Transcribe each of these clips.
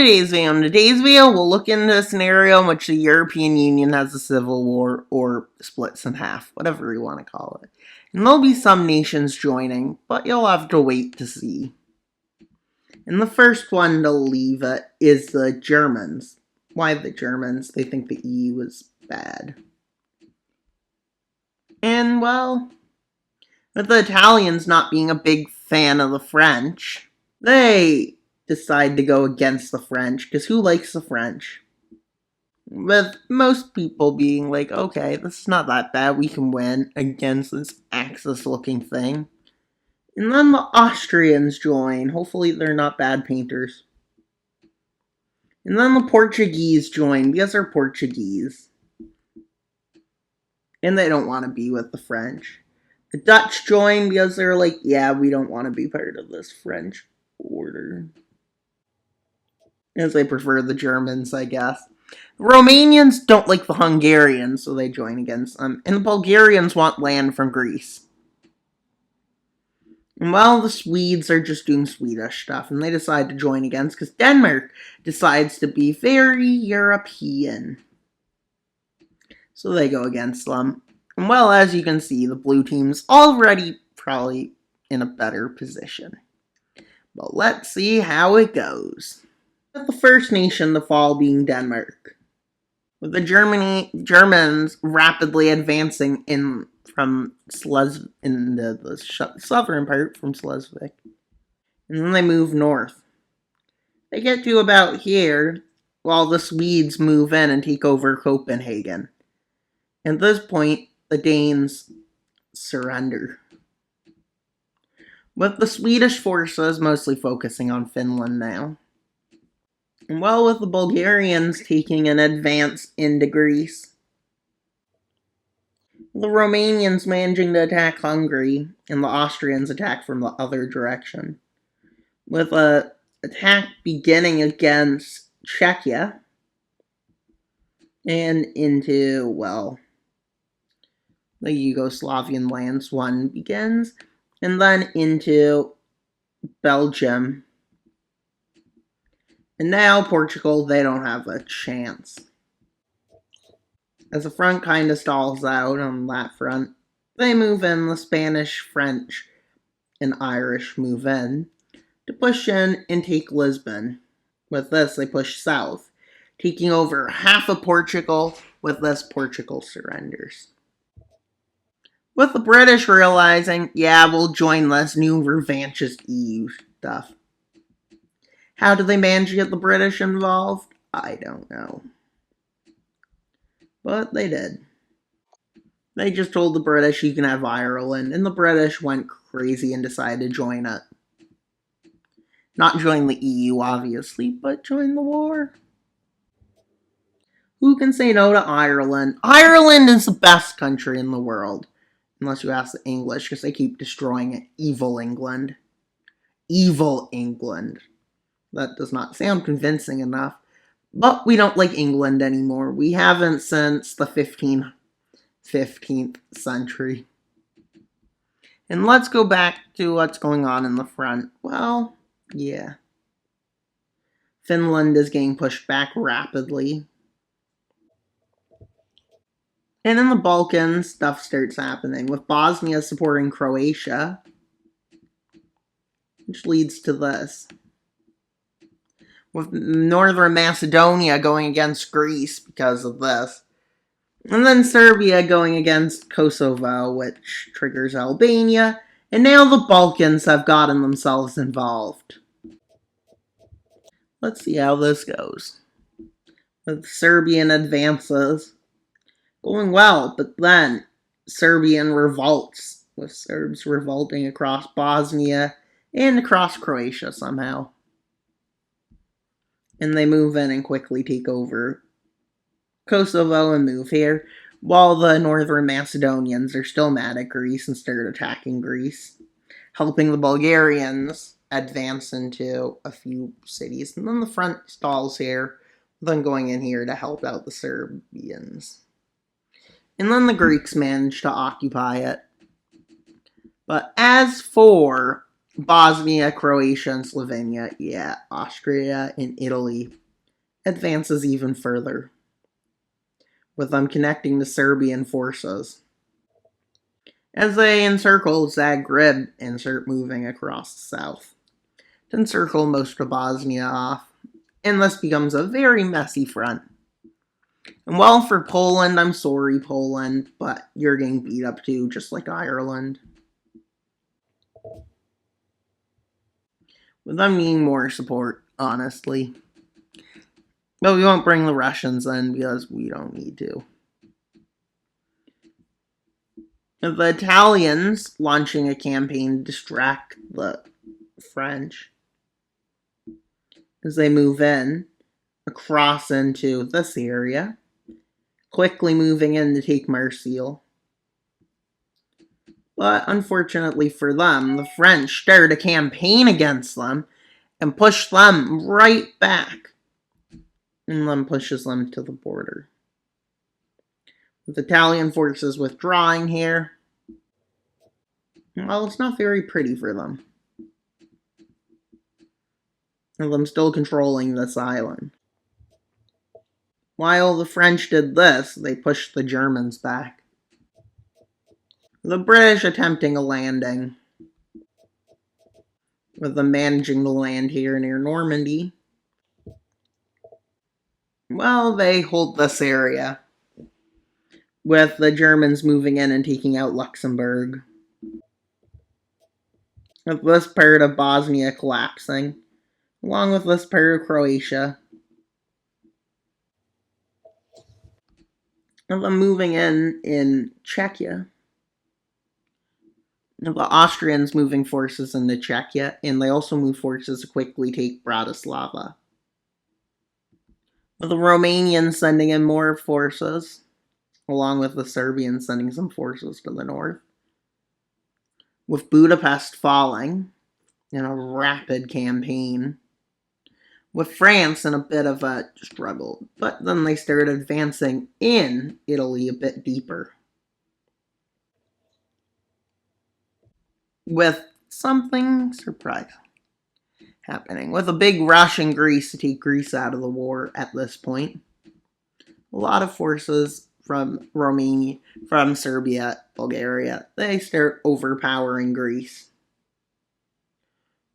In today's video, we'll look into a scenario in which the European Union has a civil war or splits in half, whatever you want to call it. And there'll be some nations joining, but you'll have to wait to see. And the first one to leave it is the Germans. Why the Germans? They think the EU is bad. And, well, with the Italians not being a big fan of the French, they decide to go against the French, because who likes the French? With most people being like, okay, this is not that bad, we can win against this Axis-looking thing. And then the Austrians join. Hopefully they're not bad painters. And then the Portuguese join, because they're Portuguese. And they don't want to be with the French. The Dutch join because they're like, yeah, we don't want to be part of this French order. As they prefer the Germans, I guess. The Romanians don't like the Hungarians, so they join against them. And the Bulgarians want land from Greece. And well, the Swedes are just doing Swedish stuff, and they decide to join against because Denmark decides to be very European. So they go against them. And well, as you can see, the blue team's already probably in a better position. But let's see how it goes. The first nation to fall being Denmark, with the Germans rapidly advancing in the southern part from Schleswig, and then they move north. They get to about here, while the Swedes move in and take over Copenhagen. At this point, the Danes surrender, with the Swedish forces mostly focusing on Finland now. And well, with the Bulgarians taking an advance into Greece, the Romanians managing to attack Hungary, and the Austrians attack from the other direction, with an attack beginning against Czechia, and into, well, the Yugoslavian lands one begins, and then into Belgium. And now Portugal, they don't have a chance. As the front kind of stalls out on that front, they move in, the Spanish, French, and Irish move in to push in and take Lisbon. With this, they push south, taking over half of Portugal. With this, Portugal surrenders. With the British realizing, yeah, we'll join this new revanchist EU stuff. How did they manage to get the British involved? I don't know. But they did. They just told the British you can have Ireland, and the British went crazy and decided to join it. Not join the EU, obviously, but join the war. Who can say no to Ireland? Ireland is the best country in the world. Unless you ask the English, because they keep destroying it. Evil England. Evil England. That does not sound convincing enough. But we don't like England anymore. We haven't since the 15th century. And let's go back to what's going on in the front. Well, yeah. Finland is getting pushed back rapidly. And in the Balkans, stuff starts happening, with Bosnia supporting Croatia, which leads to this. With Northern Macedonia going against Greece because of this. And then Serbia going against Kosovo, which triggers Albania. And now the Balkans have gotten themselves involved. Let's see how this goes. With Serbian advances going well, but then Serbian revolts, with Serbs revolting across Bosnia and across Croatia somehow. And they move in and quickly take over Kosovo and move here, while the Northern Macedonians are still mad at Greece and start attacking Greece, helping the Bulgarians advance into a few cities. And then the front stalls here, then going in here to help out the Serbians. And then the Greeks manage to occupy it. But as for Bosnia, Croatia, and Slovenia, yeah, Austria and Italy advances even further, with them connecting to Serbian forces. As they encircle Zagreb and start moving across the south, to encircle most of Bosnia off, and this becomes a very messy front. And well, for Poland, I'm sorry, Poland, but you're getting beat up too, just like Ireland. With them needing more support, honestly. But we won't bring the Russians in because we don't need to. The Italians launching a campaign to distract the French as they move in across into this area, quickly moving in to take Marseille. But unfortunately for them, the French started a campaign against them and pushed them right back, and then pushes them to the border. With Italian forces withdrawing here, well, it's not very pretty for them. And them still controlling this island. While the French did this, they pushed the Germans back. The British attempting a landing, with them managing to land here near Normandy. Well, they hold this area, with the Germans moving in and taking out Luxembourg. With this part of Bosnia collapsing, along with this part of Croatia. And them moving in Czechia. The Austrians moving forces into Czechia, and they also move forces to quickly take Bratislava. With the Romanians sending in more forces, along with the Serbians sending some forces to the north. With Budapest falling in a rapid campaign. With France in a bit of a struggle, but then they started advancing in Italy a bit deeper. With something surprising happening, with a big rush in Greece to take Greece out of the war at this point. A lot of forces from Romania, from Serbia, Bulgaria, they start overpowering Greece.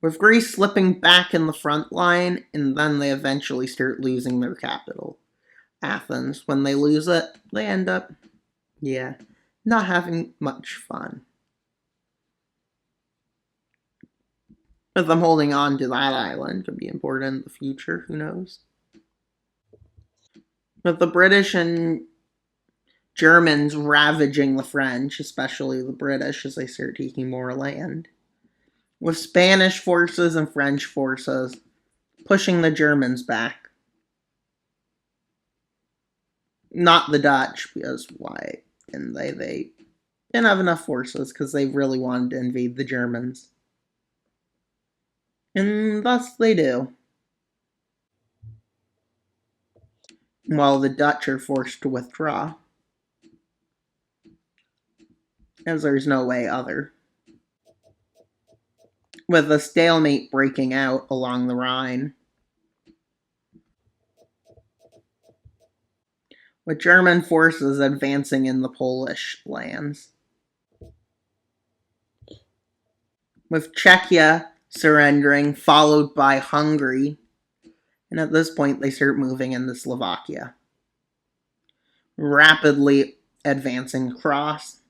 With Greece slipping back in the front line, and then they eventually start losing their capital, Athens. When they lose it, they end up, not having much fun. But them holding on to that island could be important in the future, who knows? With the British and Germans ravaging the French, especially the British, as they start taking more land. With Spanish forces and French forces pushing the Germans back. Not the Dutch, because why? And they didn't have enough forces because they really wanted to invade the Germans. And thus they do. While the Dutch are forced to withdraw. As there's no way other. With a stalemate breaking out along the Rhine. With German forces advancing in the Polish lands. With Czechia surrendering, followed by Hungary. And at this point, they start moving into Slovakia. Rapidly advancing across.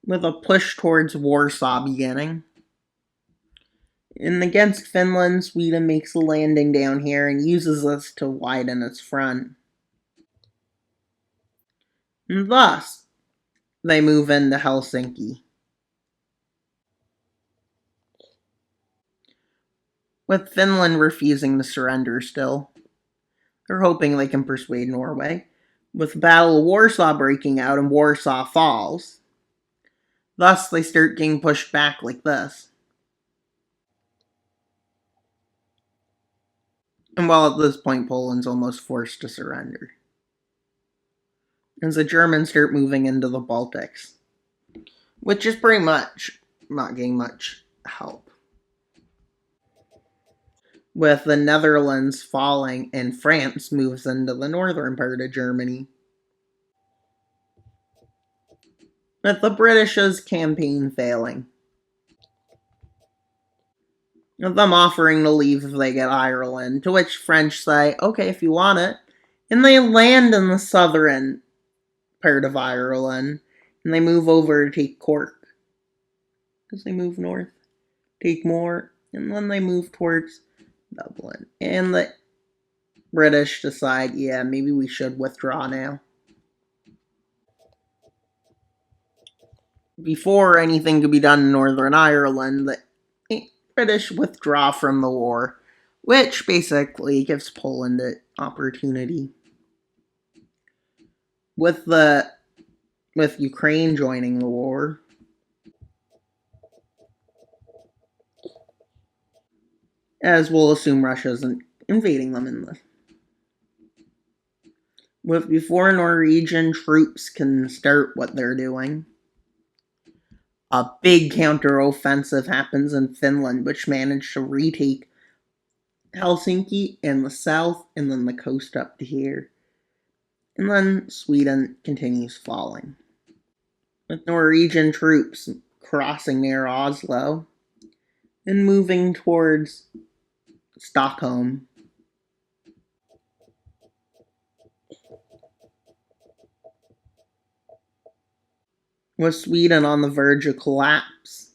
With a push towards Warsaw beginning. And against Finland, Sweden makes a landing down here and uses this to widen its front. And thus, they move into Helsinki. With Finland refusing to surrender still. They're hoping they can persuade Norway. With the Battle of Warsaw breaking out and Warsaw falls. Thus, they start getting pushed back like this. And while at this point, Poland's almost forced to surrender. As the Germans start moving into the Baltics. Which is pretty much not getting much help. With the Netherlands falling and France moves into the northern part of Germany. With the British's campaign failing. With them offering to leave if they get Ireland, to which French say, okay, if you want it. And they land in the southern part of Ireland, and they move over to take Cork. As they move north, take more, and then they move towards Dublin. And the British decide, yeah, maybe we should withdraw now. Before anything could be done in Northern Ireland, the British withdraw from the war, which basically gives Poland an opportunity. With Ukraine joining the war, as we'll assume Russia's invading them in this. Before Norwegian troops can start what they're doing, a big counter-offensive happens in Finland, which managed to retake Helsinki in the south and then the coast up to here. And then Sweden continues falling. With Norwegian troops crossing near Oslo and moving towards Stockholm. With Sweden on the verge of collapse.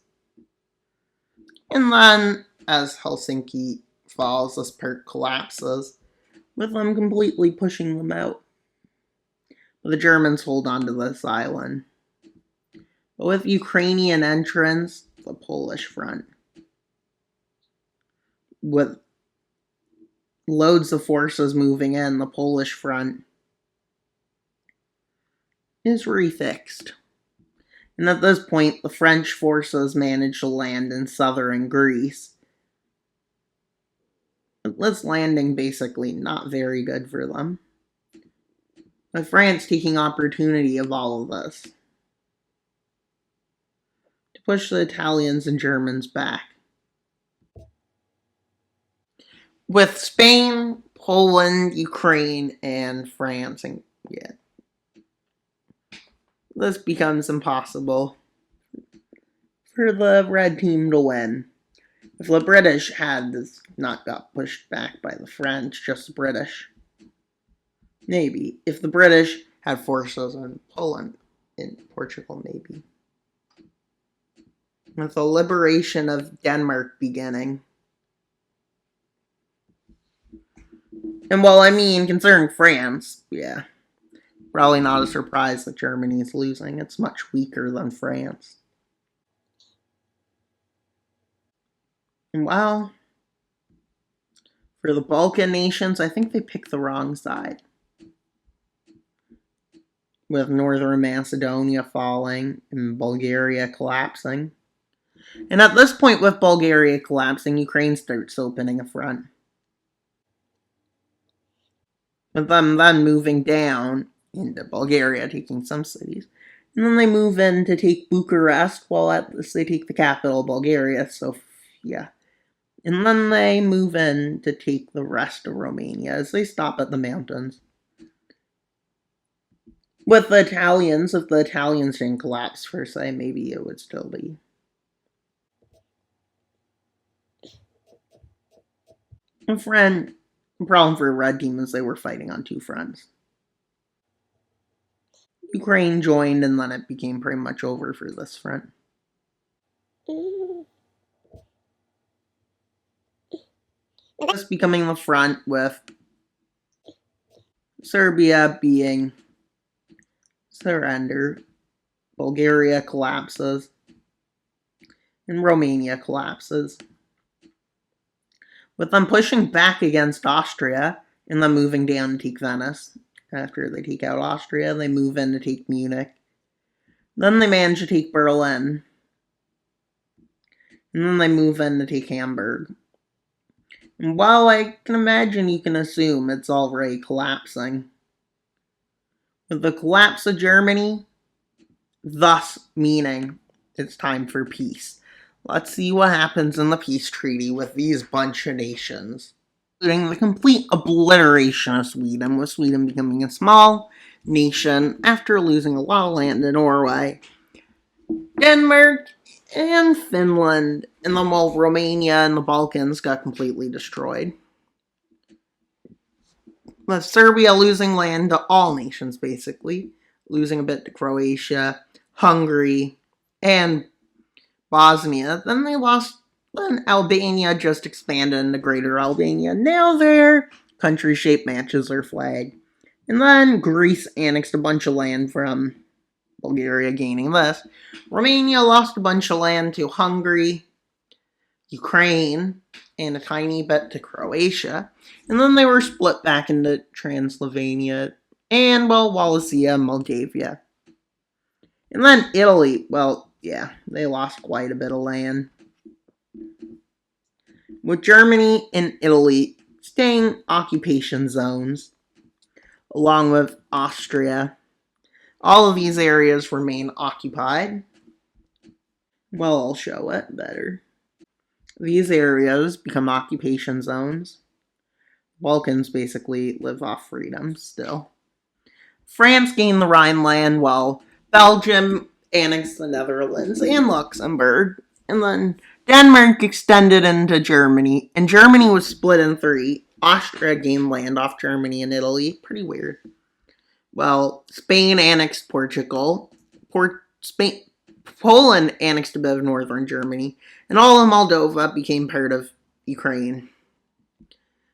And then, as Helsinki falls, this part collapses, with them completely pushing them out. But the Germans hold on to this island. But with Ukrainian entrance, the Polish front. With loads of forces moving in, the Polish front is refixed. And at this point, the French forces manage to land in southern Greece. But this landing basically not very good for them. With France taking opportunity of all of this to push the Italians and Germans back. With Spain, Poland, Ukraine, and France, and this becomes impossible for the red team to win. If the British had this not got pushed back by the French, just the British. Maybe. If the British had forces in Poland, in Portugal, maybe. With the liberation of Denmark beginning. And concerning France, yeah. Probably not a surprise that Germany is losing. It's much weaker than France. And for the Balkan nations, I think they picked the wrong side. With Northern Macedonia falling and Bulgaria collapsing. And at this point, with Bulgaria collapsing, Ukraine starts opening a front. With them then moving down into Bulgaria, taking some cities. And then they move in to take Bucharest, while at this they take the capital, Bulgaria, Sofia. And then they move in to take the rest of Romania as they stop at the mountains. With the Italians, if the Italians didn't collapse per se, maybe it would still be. The problem for Red Team is they were fighting on two fronts. Ukraine joined, and then it became pretty much over for this front. This becoming the front with Serbia being surrendered, Bulgaria collapses, and Romania collapses. With them pushing back against Austria, and then moving down to take Venice. After they take out Austria, they move in to take Munich. Then they manage to take Berlin. And then they move in to take Hamburg. And while I can imagine, you can assume it's already collapsing. With the collapse of Germany, thus meaning it's time for peace. Let's see what happens in the peace treaty with these bunch of nations, including the complete obliteration of Sweden, with Sweden becoming a small nation after losing a lot of land to Norway. Denmark and Finland, and then while Romania and the Balkans got completely destroyed. With Serbia losing land to all nations, basically, losing a bit to Croatia, Hungary, and Bosnia. Then they lost. Then Albania just expanded into Greater Albania. Now their country-shaped matches their flag. And then Greece annexed a bunch of land from Bulgaria, gaining this. Romania lost a bunch of land to Hungary, Ukraine, and a tiny bit to Croatia. And then they were split back into Transylvania and, well, Wallachia and Moldavia. And then Italy, well, yeah, they lost quite a bit of land, with Germany and Italy staying occupation zones, along with Austria. All of these areas remain occupied. Well, I'll show it better. These areas become occupation zones. Balkans basically live off freedom still. France gained the Rhineland, while Belgium annexed the Netherlands and Luxembourg. And then Denmark extended into Germany, and Germany was split in three. Austria gained land off Germany and Italy. Pretty weird. Well, Spain annexed Portugal. Poland annexed a bit of northern Germany, and all of Moldova became part of Ukraine.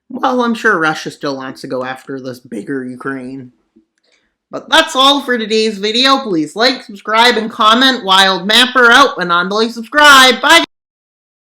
Well, I'm sure Russia still wants to go after this bigger Ukraine. But that's all for today's video. Please like, subscribe, and comment. Wild Mapper out, and on to subscribe. Bye!